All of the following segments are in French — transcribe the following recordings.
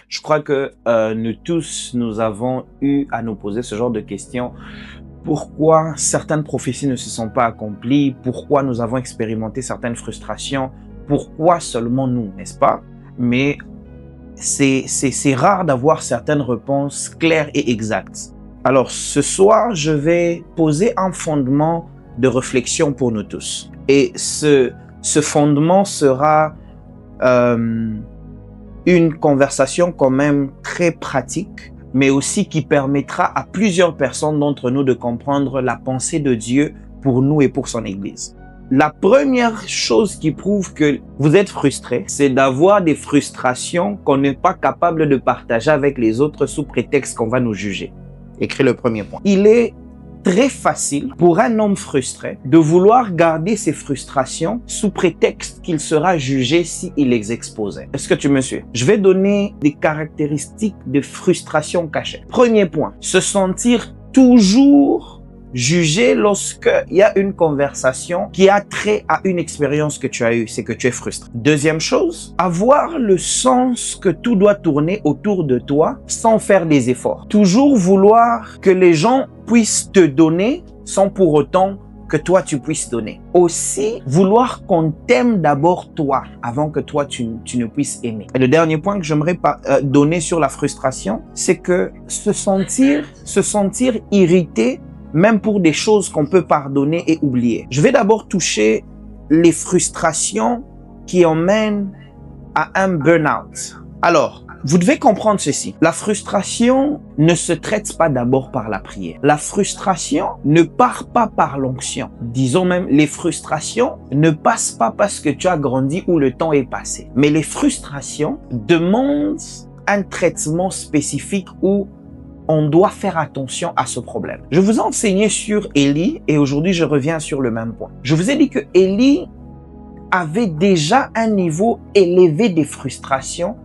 Je crois que nous tous, nous avons eu à nous poser ce genre de questions. Pourquoi certaines prophéties ne se sont pas accomplies? Pourquoi nous avons expérimenté certaines frustrations? Pourquoi seulement nous, n'est-ce pas? Mais c'est rare d'avoir certaines réponses claires et exactes. Alors ce soir, je vais poser un fondement de réflexion pour nous tous. Et ce fondement sera une conversation quand même très pratique, mais aussi qui permettra à plusieurs personnes d'entre nous de comprendre la pensée de Dieu pour nous et pour son Église. La première chose qui prouve que vous êtes frustré, c'est d'avoir des frustrations qu'on n'est pas capable de partager avec les autres sous prétexte qu'on va nous juger. Écris le premier point. Il est très facile pour un homme frustré de vouloir garder ses frustrations sous prétexte qu'il sera jugé s'il les exposait. Est-ce que tu me suis? Je vais donner des caractéristiques de frustration cachée. Premier point, se sentir toujours jugé lorsqu'il y a une conversation qui a trait à une expérience que tu as eue, c'est que tu es frustré. Deuxième chose, avoir le sens que tout doit tourner autour de toi sans faire des efforts. Toujours vouloir que les gens puissent te donner sans pour autant que toi tu puisses donner. Aussi, vouloir qu'on t'aime d'abord toi avant que toi tu ne puisses aimer. Et le dernier point que j'aimerais donner sur la frustration, c'est que se sentir irrité même pour des choses qu'on peut pardonner et oublier. Je vais d'abord toucher les frustrations qui emmènent à un burn-out. Alors, vous devez comprendre ceci. La frustration ne se traite pas d'abord par la prière. La frustration ne part pas par l'onction. Disons même, les frustrations ne passent pas parce que tu as grandi ou le temps est passé. Mais les frustrations demandent un traitement spécifique où on doit faire attention à ce problème. Je vous ai enseigné sur Élie et aujourd'hui je reviens sur le même point. Je vous ai dit que Élie avait déjà un niveau élevé des frustrations,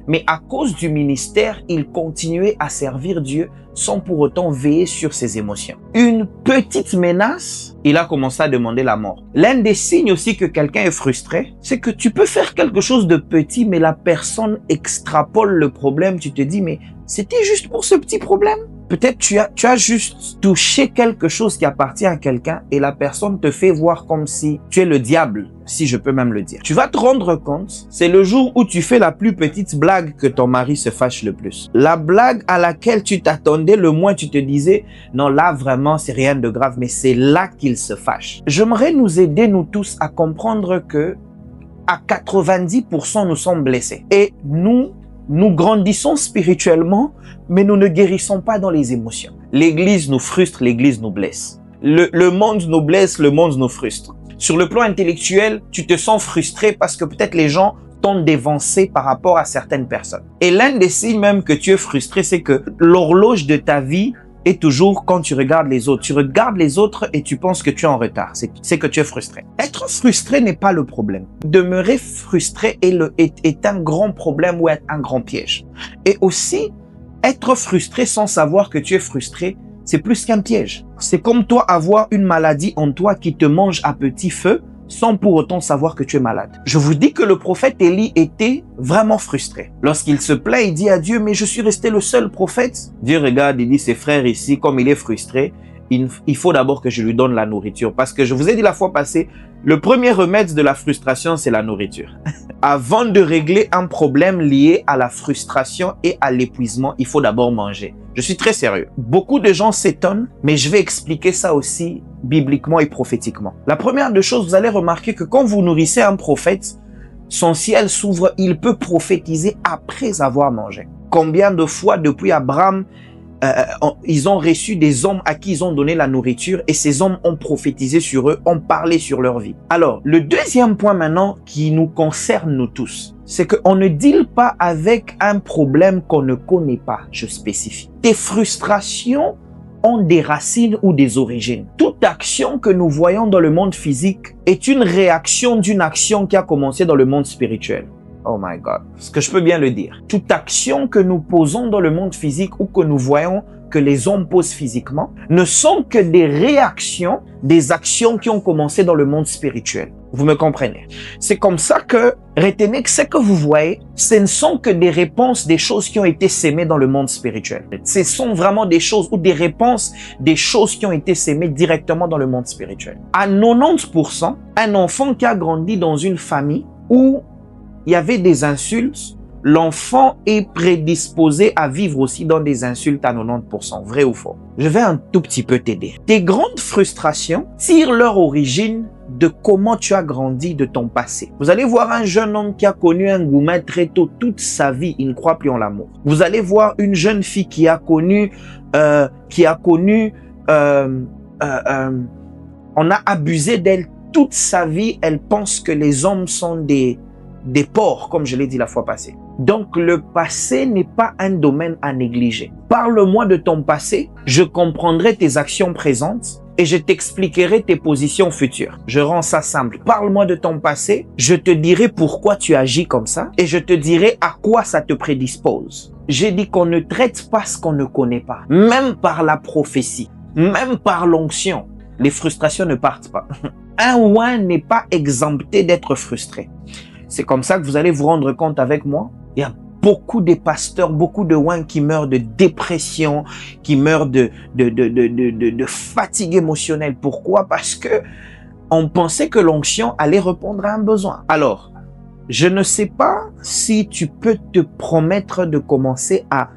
mais à cause du ministère, il continuait à servir Dieu sans pour autant veiller sur ses émotions. Une petite menace, il a commencé à demander la mort. L'un des signes aussi que quelqu'un est frustré, c'est que tu peux faire quelque chose de petit, mais la personne extrapole le problème. Tu te dis, mais c'était juste pour ce petit problème. Peut-être tu as juste touché quelque chose qui appartient à quelqu'un et la personne te fait voir comme si tu es le diable, si je peux même le dire. Tu vas te rendre compte, c'est le jour où tu fais la plus petite blague que ton mari se fâche le plus. La blague à laquelle tu t'attendais le moins, tu te disais, non là vraiment c'est rien de grave, mais c'est là qu'il se fâche. J'aimerais nous aider nous tous à comprendre que à 90% nous sommes blessés et nous grandissons spirituellement, mais nous ne guérissons pas dans les émotions. L'église nous frustre, l'église nous blesse. Le monde nous blesse, le monde nous frustre. Sur le plan intellectuel, tu te sens frustré parce que peut-être les gens t'ont dévancé par rapport à certaines personnes. Et l'un des signes même que tu es frustré, c'est que l'horloge de ta vie est toujours quand tu regardes les autres. Tu regardes les autres et tu penses que tu es en retard. C'est que tu es frustré. Être frustré n'est pas le problème. Demeurer frustré est un grand problème ou un grand piège. Et aussi, être frustré sans savoir que tu es frustré, c'est plus qu'un piège. C'est comme toi avoir une maladie en toi qui te mange à petit feu sans pour autant savoir que tu es malade. Je vous dis que le prophète Élie était vraiment frustré. Lorsqu'il se plaint, il dit à Dieu, mais je suis resté le seul prophète. Dieu regarde, il dit, ses frères ici, comme il est frustré, il faut d'abord que je lui donne la nourriture. Parce que je vous ai dit la fois passée, le premier remède de la frustration, c'est la nourriture. Avant de régler un problème lié à la frustration et à l'épuisement, il faut d'abord manger. Je suis très sérieux. Beaucoup de gens s'étonnent, mais je vais expliquer ça aussi bibliquement et prophétiquement. La première des choses, vous allez remarquer que quand vous nourrissez un prophète, son ciel s'ouvre, il peut prophétiser après avoir mangé. Combien de fois depuis Abraham, ils ont reçu des hommes à qui ils ont donné la nourriture et ces hommes ont prophétisé sur eux, ont parlé sur leur vie. Alors, le deuxième point maintenant qui nous concerne nous tous, c'est qu'on ne deal pas avec un problème qu'on ne connaît pas, je spécifie. Tes frustrations ont des racines ou des origines. Toute action que nous voyons dans le monde physique est une réaction d'une action qui a commencé dans le monde spirituel. Oh my God. Est-ce que je peux bien le dire? Toute action que nous posons dans le monde physique ou que nous voyons que les hommes posent physiquement ne sont que des réactions des actions qui ont commencé dans le monde spirituel. Vous me comprenez? C'est comme ça que, retenez que ce que vous voyez, ce ne sont que des réponses des choses qui ont été sémées dans le monde spirituel. Ce sont vraiment des choses ou des réponses des choses qui ont été sémées directement dans le monde spirituel. À 90%, un enfant qui a grandi dans une famille où il y avait des insultes, l'enfant est prédisposé à vivre aussi dans des insultes à 90%, vrai ou faux? Je vais un tout petit peu t'aider. Tes grandes frustrations tirent leur origine de comment tu as grandi de ton passé. Vous allez voir un jeune homme qui a connu un gourmet très tôt, toute sa vie, il ne croit plus en l'amour. Vous allez voir une jeune fille qui a connu, on a abusé d'elle toute sa vie, elle pense que les hommes sont des porcs, comme je l'ai dit la fois passée. Donc, le passé n'est pas un domaine à négliger. Parle-moi de ton passé, je comprendrai tes actions présentes et je t'expliquerai tes positions futures. Je rends ça simple. Parle-moi de ton passé, je te dirai pourquoi tu agis comme ça et je te dirai à quoi ça te prédispose. J'ai dit qu'on ne traite pas ce qu'on ne connaît pas. Même par la prophétie, même par l'onction, les frustrations ne partent pas. Un ouin n'est pas exempté d'être frustré. C'est comme ça que vous allez vous rendre compte avec moi. Il y a beaucoup de pasteurs, beaucoup de ouins qui meurent de dépression, qui meurent de fatigue émotionnelle. Pourquoi? Parce que on pensait que l'onction allait répondre à un besoin. Alors, je ne sais pas si tu peux te promettre de commencer à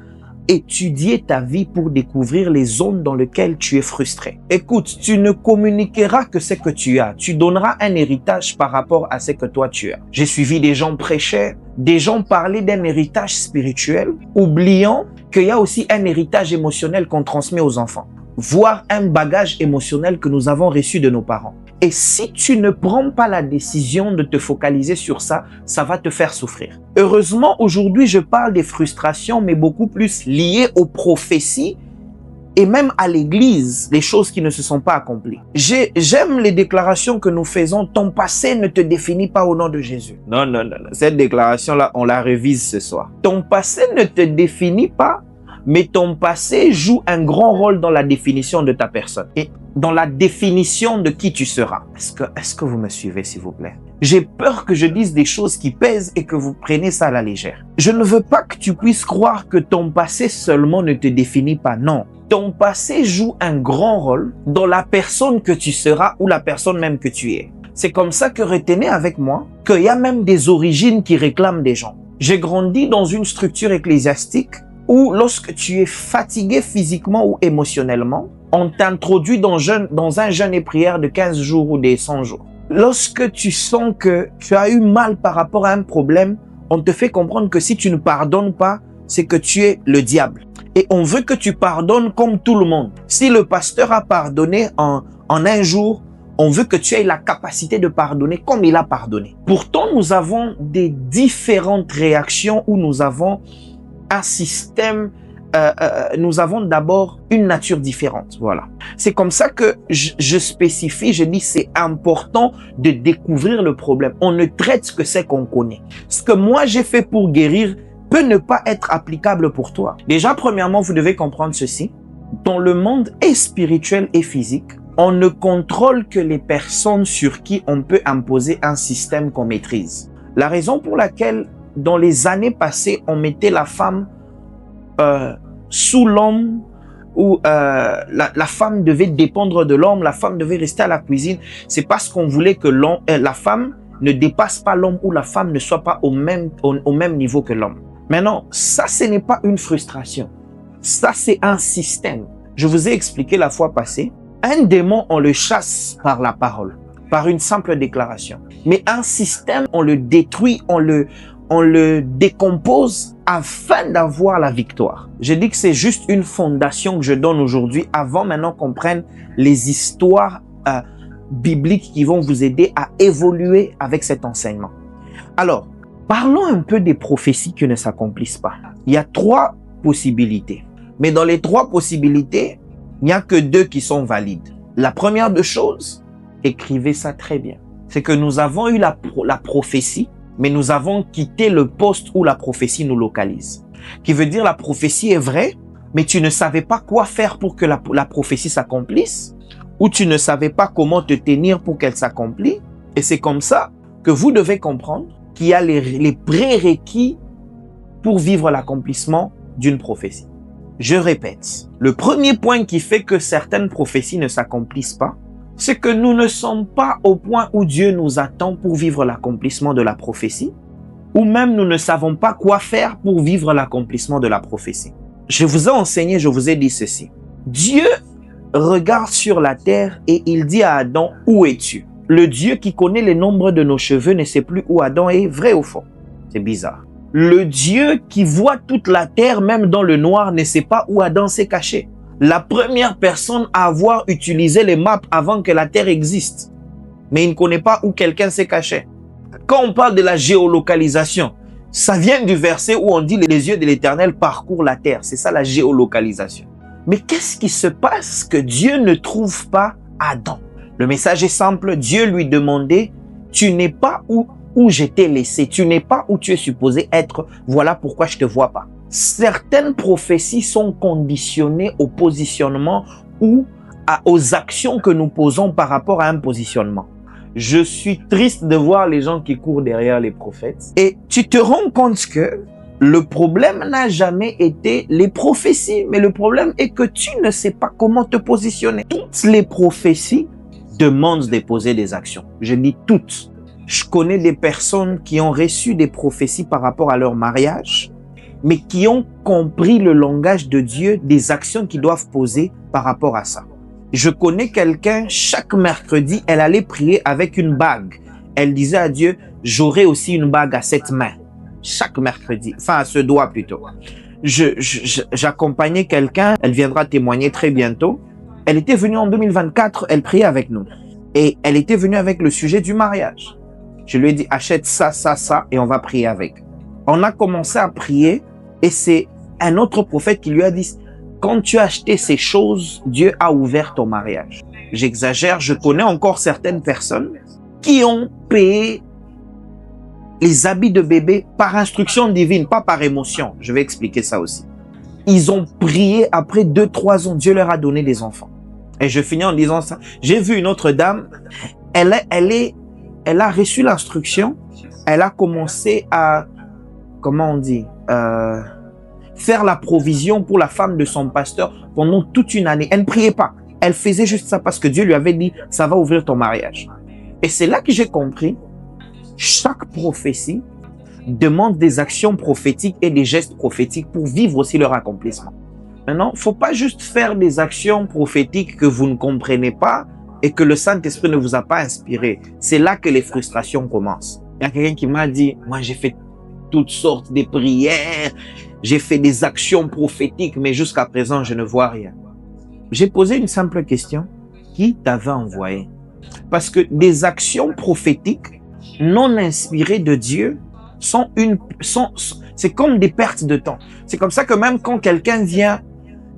étudier ta vie pour découvrir les zones dans lesquelles tu es frustré. Écoute, tu ne communiqueras que ce que tu as. Tu donneras un héritage par rapport à ce que toi tu as. J'ai suivi des gens prêcher, des gens parler d'un héritage spirituel, oubliant qu'il y a aussi un héritage émotionnel qu'on transmet aux enfants, voire un bagage émotionnel que nous avons reçu de nos parents. Et si tu ne prends pas la décision de te focaliser sur ça, ça va te faire souffrir. Heureusement, aujourd'hui, je parle des frustrations, mais beaucoup plus liées aux prophéties et même à l'église, les choses qui ne se sont pas accomplies. J'aime les déclarations que nous faisons. Ton passé ne te définit pas au nom de Jésus. Non, non, non, non. Cette déclaration-là, on la révise ce soir. Ton passé ne te définit pas, mais ton passé joue un grand rôle dans la définition de ta personne et dans la définition de qui tu seras. Est-ce que vous me suivez, s'il vous plaît? J'ai peur que je dise des choses qui pèsent et que vous preniez ça à la légère. Je ne veux pas que tu puisses croire que ton passé seulement ne te définit pas. Non. Ton passé joue un grand rôle dans la personne que tu seras ou la personne même que tu es. C'est comme ça que retenez avec moi qu'il y a même des origines qui réclament des gens. J'ai grandi dans une structure ecclésiastique où lorsque tu es fatigué physiquement ou émotionnellement, on t'introduit dans un jeûne et prière de 15 jours ou des 100 jours. Lorsque tu sens que tu as eu mal par rapport à un problème, on te fait comprendre que si tu ne pardonnes pas, c'est que tu es le diable. Et on veut que tu pardonnes comme tout le monde. Si le pasteur a pardonné en un jour, on veut que tu aies la capacité de pardonner comme il a pardonné. Pourtant, nous avons des différentes réactions où nous avons un système, nous avons d'abord une nature différente. Voilà. C'est comme ça que je spécifie, je dis c'est important de découvrir le problème. On ne traite que ce qu'on connaît. Ce que moi j'ai fait pour guérir peut ne pas être applicable pour toi. Déjà, premièrement, vous devez comprendre ceci. Dans le monde et spirituel et physique, on ne contrôle que les personnes sur qui on peut imposer un système qu'on maîtrise. La raison pour laquelle dans les années passées, on mettait la femme sous l'homme, où la femme devait dépendre de l'homme, la femme devait rester à la cuisine, c'est parce qu'on voulait que la femme ne dépasse pas l'homme ou la femme ne soit pas au même niveau que l'homme. Maintenant, ça, ce n'est pas une frustration. Ça, c'est un système. Je vous ai expliqué la fois passée, un démon, on le chasse par la parole, par une simple déclaration. Mais un système, on le détruit, on le décompose afin d'avoir la victoire. Je dis que c'est juste une fondation que je donne aujourd'hui avant maintenant qu'on prenne les histoires bibliques qui vont vous aider à évoluer avec cet enseignement. Alors, parlons un peu des prophéties qui ne s'accomplissent pas. Il y a 3 possibilités. Mais dans les 3 possibilités, il n'y a que 2 qui sont valides. La première des choses, écrivez ça très bien, c'est que nous avons eu la prophétie, mais nous avons quitté le poste où la prophétie nous localise. Qui veut dire la prophétie est vraie, mais tu ne savais pas quoi faire pour que la prophétie s'accomplisse, ou tu ne savais pas comment te tenir pour qu'elle s'accomplisse. Et c'est comme ça que vous devez comprendre qu'il y a les prérequis pour vivre l'accomplissement d'une prophétie. Je répète, le premier point qui fait que certaines prophéties ne s'accomplissent pas, c'est que nous ne sommes pas au point où Dieu nous attend pour vivre l'accomplissement de la prophétie, ou même nous ne savons pas quoi faire pour vivre l'accomplissement de la prophétie. Je vous ai enseigné, je vous ai dit ceci. Dieu regarde sur la terre et il dit à Adam, où es-tu? Le Dieu qui connaît le nombre de nos cheveux ne sait plus où Adam est, vrai ou faux? C'est bizarre. Le Dieu qui voit toute la terre, même dans le noir, ne sait pas où Adam s'est caché. La première personne à avoir utilisé les maps avant que la terre existe. Mais il ne connaît pas où quelqu'un s'est caché. Quand on parle de la géolocalisation, ça vient du verset où on dit les yeux de l'Éternel parcourent la terre. C'est ça la géolocalisation. Mais qu'est-ce qui se passe que Dieu ne trouve pas Adam? Le message est simple. Dieu lui demandait, tu n'es pas où je t'ai laissé. Tu n'es pas où tu es supposé être. Voilà pourquoi je ne te vois pas. Certaines prophéties sont conditionnées au positionnement ou aux actions que nous posons par rapport à un positionnement. Je suis triste de voir les gens qui courent derrière les prophètes. Et tu te rends compte que le problème n'a jamais été les prophéties, mais le problème est que tu ne sais pas comment te positionner. Toutes les prophéties demandent de poser des actions. Je dis toutes. Je connais des personnes qui ont reçu des prophéties par rapport à leur mariage, mais qui ont compris le langage de Dieu, des actions qu'ils doivent poser par rapport à ça. Je connais quelqu'un, chaque mercredi, elle allait prier avec une bague. Elle disait à Dieu, j'aurai aussi une bague à cette main. Chaque mercredi, enfin à ce doigt plutôt. J'accompagnais quelqu'un, elle viendra témoigner très bientôt. Elle était venue en 2024, elle priait avec nous. Et elle était venue avec le sujet du mariage. Je lui ai dit, achète ça, ça, ça, et on va prier avec. On a commencé à prier, et c'est un autre prophète qui lui a dit, quand tu as acheté ces choses, Dieu a ouvert ton mariage. J'exagère, je connais encore certaines personnes qui ont payé les habits de bébé par instruction divine, pas par émotion. Je vais expliquer ça aussi. Ils ont prié après 2-3 ans, Dieu leur a donné des enfants. Et je finis en disant ça. J'ai vu une autre dame, elle a reçu l'instruction, elle a commencé à, comment on dit, faire la provision pour la femme de son pasteur pendant toute une année. Elle ne priait pas. Elle faisait juste ça parce que Dieu lui avait dit, ça va ouvrir ton mariage. Et c'est là que j'ai compris, chaque prophétie demande des actions prophétiques et des gestes prophétiques pour vivre aussi leur accomplissement. Maintenant, il ne faut pas juste faire des actions prophétiques que vous ne comprenez pas et que le Saint-Esprit ne vous a pas inspiré. C'est là que les frustrations commencent. Il y a quelqu'un qui m'a dit, moi j'ai fait toutes sortes de prières, j'ai fait des actions prophétiques, mais jusqu'à présent, je ne vois rien. J'ai posé une simple question. Qui t'avait envoyé? Parce que des actions prophétiques non inspirées de Dieu c'est comme des pertes de temps. C'est comme ça que même quand quelqu'un vient,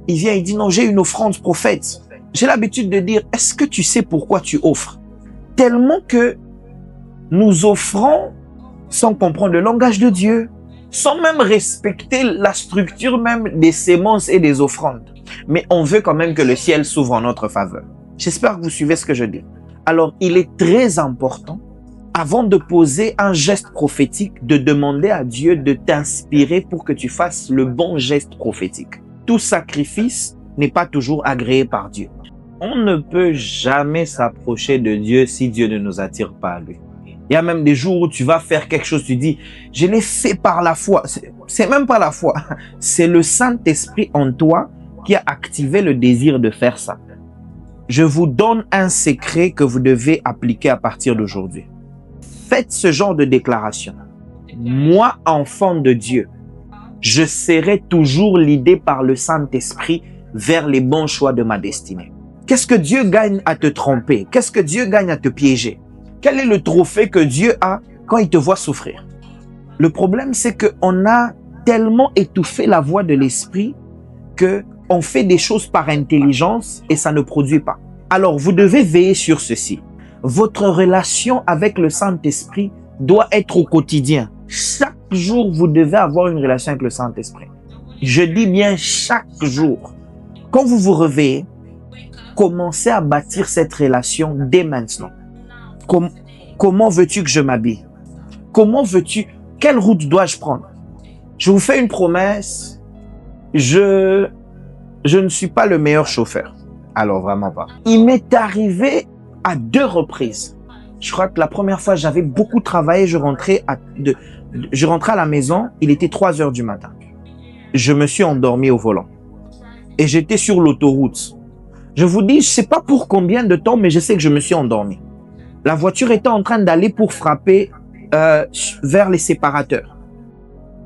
il dit, non, j'ai une offrande prophète. J'ai l'habitude de dire, est-ce que tu sais pourquoi tu offres? Tellement que nous offrons sans comprendre le langage de Dieu, sans même respecter la structure même des sémences et des offrandes. Mais on veut quand même que le ciel s'ouvre en notre faveur. J'espère que vous suivez ce que je dis. Alors, il est très important, avant de poser un geste prophétique, de demander à Dieu de t'inspirer pour que tu fasses le bon geste prophétique. Tout sacrifice n'est pas toujours agréé par Dieu. On ne peut jamais s'approcher de Dieu si Dieu ne nous attire pas à lui. Il y a même des jours où tu vas faire quelque chose, tu dis, je l'ai fait par la foi. C'est même pas la foi. C'est le Saint-Esprit en toi qui a activé le désir de faire ça. Je vous donne un secret que vous devez appliquer à partir d'aujourd'hui. Faites ce genre de déclaration. Moi, enfant de Dieu, je serai toujours l'idée par le Saint-Esprit vers les bons choix de ma destinée. Qu'est-ce que Dieu gagne à te tromper? Qu'est-ce que Dieu gagne à te piéger? Quel est le trophée que Dieu a quand il te voit souffrir? Le problème, c'est qu'on a tellement étouffé la voix de l'Esprit qu'on fait des choses par intelligence et ça ne produit pas. Alors, vous devez veiller sur ceci. Votre relation avec le Saint-Esprit doit être au quotidien. Chaque jour, vous devez avoir une relation avec le Saint-Esprit. Je dis bien chaque jour. Quand vous vous réveillez, commencez à bâtir cette relation dès maintenant. Comment veux-tu que je m'habille? Comment veux-tu? Quelle route dois-je prendre? Je vous fais une promesse. Je ne suis pas le meilleur chauffeur. Alors vraiment pas. Il m'est arrivé à 2 reprises. Je crois que la première fois, j'avais beaucoup travaillé. Je rentrais à la maison. Il était 3 heures du matin. Je me suis endormi au volant. Et j'étais sur l'autoroute. Je vous dis, je sais pas pour combien de temps, mais je sais que je me suis endormi. La voiture était en train d'aller pour frapper vers les séparateurs.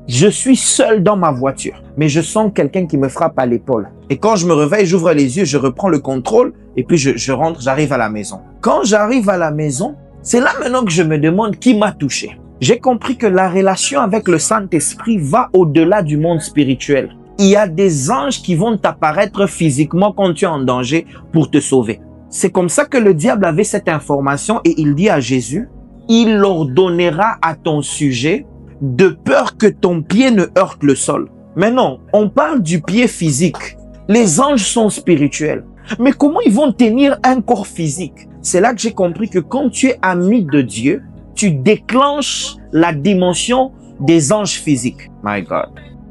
Je suis seul dans ma voiture, mais je sens quelqu'un qui me frappe à l'épaule. Et quand je me réveille, j'ouvre les yeux, je reprends le contrôle et puis je rentre, j'arrive à la maison. Quand j'arrive à la maison, c'est là maintenant que je me demande qui m'a touché. J'ai compris que la relation avec le Saint-Esprit va au-delà du monde spirituel. Il y a des anges qui vont t'apparaître physiquement quand tu es en danger pour te sauver. C'est comme ça que le diable avait cette information et il dit à Jésus, il ordonnera à ton sujet de peur que ton pied ne heurte le sol. Mais non, on parle du pied physique. Les anges sont spirituels. Mais comment ils vont tenir un corps physique? C'est là que j'ai compris que quand tu es ami de Dieu, tu déclenches la dimension des anges physiques. My God.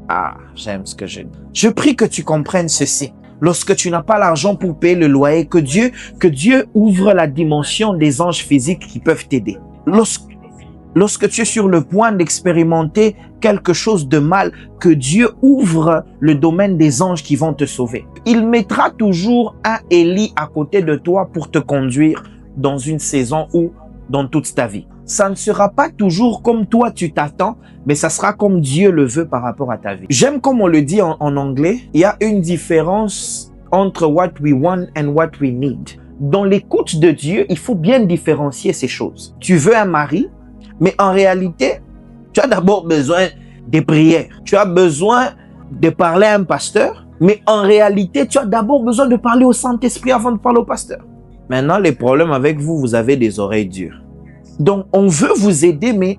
Ah, j'aime ce que je dis. Je prie que tu comprennes ceci. Lorsque tu n'as pas l'argent pour payer le loyer, que Dieu ouvre la dimension des anges physiques qui peuvent t'aider. Lorsque tu es sur le point d'expérimenter quelque chose de mal, que Dieu ouvre le domaine des anges qui vont te sauver. Il mettra toujours un Élie à côté de toi pour te conduire dans une saison ou dans toute ta vie. Ça ne sera pas toujours comme toi tu t'attends, mais ça sera comme Dieu le veut par rapport à ta vie. J'aime comme on le dit en anglais, il y a une différence entre what we want and what we need. Dans l'écoute de Dieu, il faut bien différencier ces choses. Tu veux un mari, mais en réalité, tu as d'abord besoin des prières. Tu as besoin de parler à un pasteur, mais en réalité, tu as d'abord besoin de parler au Saint-Esprit avant de parler au pasteur. Maintenant, les problèmes avec vous, vous avez des oreilles dures. Donc, on veut vous aider, mais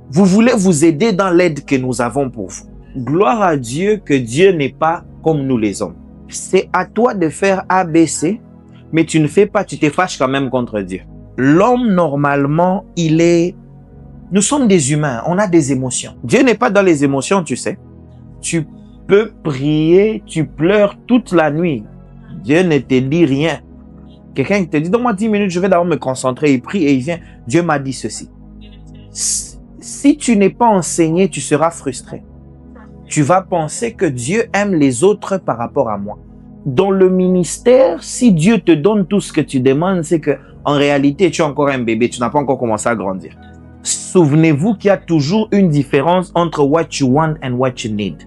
vous voulez vous aider dans l'aide que nous avons pour vous. Gloire à Dieu que Dieu n'est pas comme nous les hommes. C'est à toi de faire ABC, mais tu ne fais pas, tu te fâches quand même contre Dieu. L'homme, normalement, nous sommes des humains, on a des émotions. Dieu n'est pas dans les émotions, tu sais. Tu peux prier, tu pleures toute la nuit. Dieu ne te dit rien. Quelqu'un qui te dit, donne-moi 10 minutes, je vais d'abord me concentrer. Il prie et il vient, Dieu m'a dit ceci. Si tu n'es pas enseigné, tu seras frustré. Tu vas penser que Dieu aime les autres par rapport à moi. Dans le ministère, si Dieu te donne tout ce que tu demandes, c'est que en réalité, tu es encore un bébé, tu n'as pas encore commencé à grandir. Souvenez-vous qu'il y a toujours une différence entre what you want and what you need.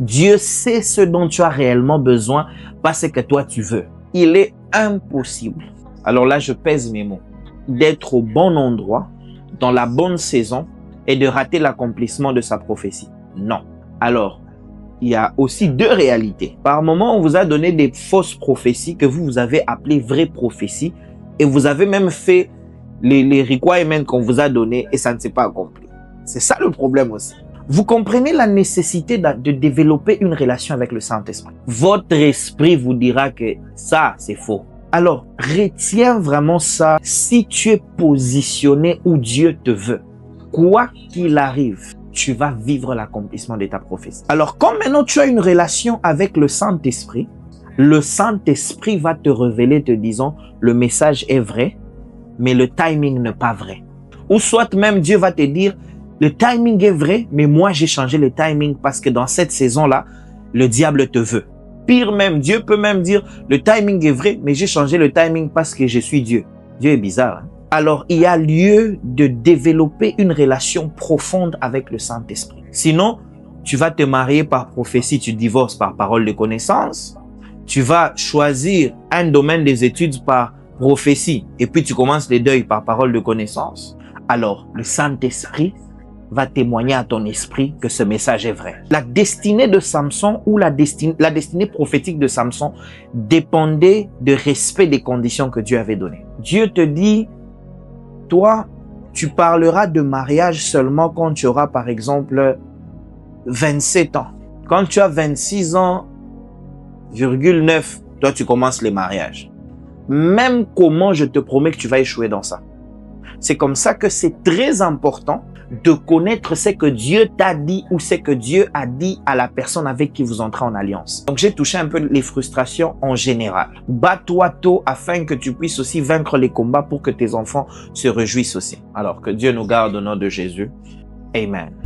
Dieu sait ce dont tu as réellement besoin, pas ce que toi tu veux. Il est impossible, alors là je pèse mes mots, d'être au bon endroit, dans la bonne saison et de rater l'accomplissement de sa prophétie. Non. Alors, il y a aussi 2 réalités. Par moment, on vous a donné des fausses prophéties que vous avez appelées vraies prophéties et vous avez même fait les requirements qu'on vous a donnés et ça ne s'est pas accompli. C'est ça le problème aussi. Vous comprenez la nécessité de développer une relation avec le Saint-Esprit. Votre esprit vous dira que ça, c'est faux. Alors, retiens vraiment ça si tu es positionné où Dieu te veut. Quoi qu'il arrive, tu vas vivre l'accomplissement de ta prophétie. Alors, comme maintenant tu as une relation avec le Saint-Esprit va te révéler te disant, le message est vrai, mais le timing n'est pas vrai. Ou soit même Dieu va te dire, le timing est vrai, mais moi j'ai changé le timing parce que dans cette saison-là, le diable te veut. Pire même, Dieu peut même dire, le timing est vrai, mais j'ai changé le timing parce que je suis Dieu. Dieu est bizarre. Hein? Alors, il y a lieu de développer une relation profonde avec le Saint-Esprit. Sinon, tu vas te marier par prophétie, tu divorces par parole de connaissance. Tu vas choisir un domaine des études par prophétie et puis tu commences les deuils par parole de connaissance. Alors, le Saint-Esprit va témoigner à ton esprit que ce message est vrai. La destinée de Samson ou la destinée prophétique de Samson dépendait du respect des conditions que Dieu avait données. Dieu te dit, toi, tu parleras de mariage seulement quand tu auras par exemple 27 ans. Quand tu as 26 ans, 9, toi tu commences les mariages. Même comment, je te promets que tu vas échouer dans ça. C'est comme ça que c'est très important de connaître ce que Dieu t'a dit ou ce que Dieu a dit à la personne avec qui vous entrez en alliance. Donc j'ai touché un peu les frustrations en général. Bats-toi tôt afin que tu puisses aussi vaincre les combats pour que tes enfants se réjouissent aussi. Alors que Dieu nous garde au nom de Jésus. Amen.